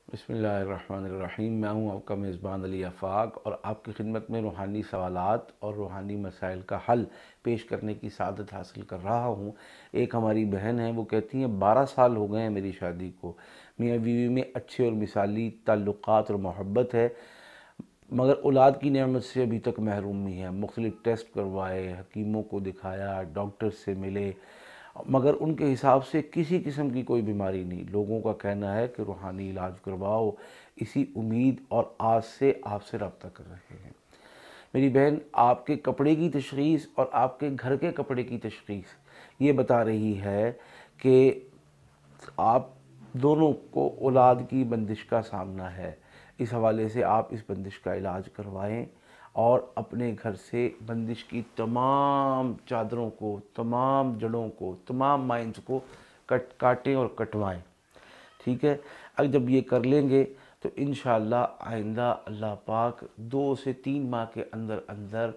बिस्मिल्लाहिर्रहमानिर्रहीम। मैं हूँ आपका मेज़बान अली आफ़ाक और आपकी खिदमत में रूहानी सवालात और रूहानी मसाइल का हल पेश करने की सादत हासिल कर रहा हूँ। एक हमारी बहन है, वो कहती हैं 12 साल हो गए हैं मेरी शादी को, मियाँ बीवी में अच्छे और मिसाली ताल्लुक़ात और मोहब्बत है, मगर औलाद की नेमत से अभी तक महरूम ही है। मुख्तलिफ़ टेस्ट करवाए, हकीमों को दिखाया, डॉक्टर से मिले, मगर उनके हिसाब से किसी किस्म की कोई बीमारी नहीं। लोगों का कहना है कि रूहानी इलाज करवाओ, इसी उम्मीद और आस से आपसे रब्ता कर रहे हैं। मेरी बहन आपके कपड़े की तशख़ीस और आपके घर के कपड़े की तशख़ीस ये बता रही है कि आप दोनों को औलाद की बंदिश का सामना है। इस हवाले से आप इस बंदिश का इलाज करवाएं और अपने घर से बंदिश की तमाम चादरों को, तमाम जड़ों को, तमाम माइंस को काटें और कटवाएं। ठीक है। अब जब ये कर लेंगे तो इंशाअल्लाह आइंदा अल्लाह पाक 2 से 3 माह के अंदर अंदर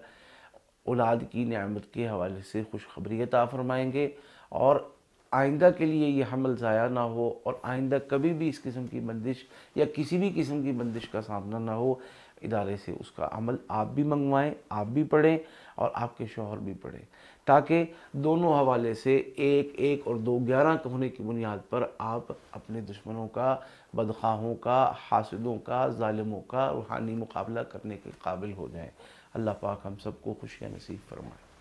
औलाद की नेमत के हवाले से खुशखबरी अता फ़रमाएँगे और आइंदा के लिए ये हमल ज़ाया ना हो और आइंदा कभी भी इस किस्म की बंदिश या किसी भी किस्म की बंदिश का सामना ना हो। इदारे से उसका अमल आप भी मंगवाएं, आप भी पढ़ें और आपके शौहर भी पढ़ें, ताकि दोनों हवाले से 1 और 2 11 होने की बुनियाद पर आप अपने दुश्मनों का, बदखाहों का, हासिदों का, ज़ालिमों का रूहानी मुकाबला करने के काबिल हो जाएं। अल्लाह पाक हम सबको खुशियाँ नसीब फरमाए।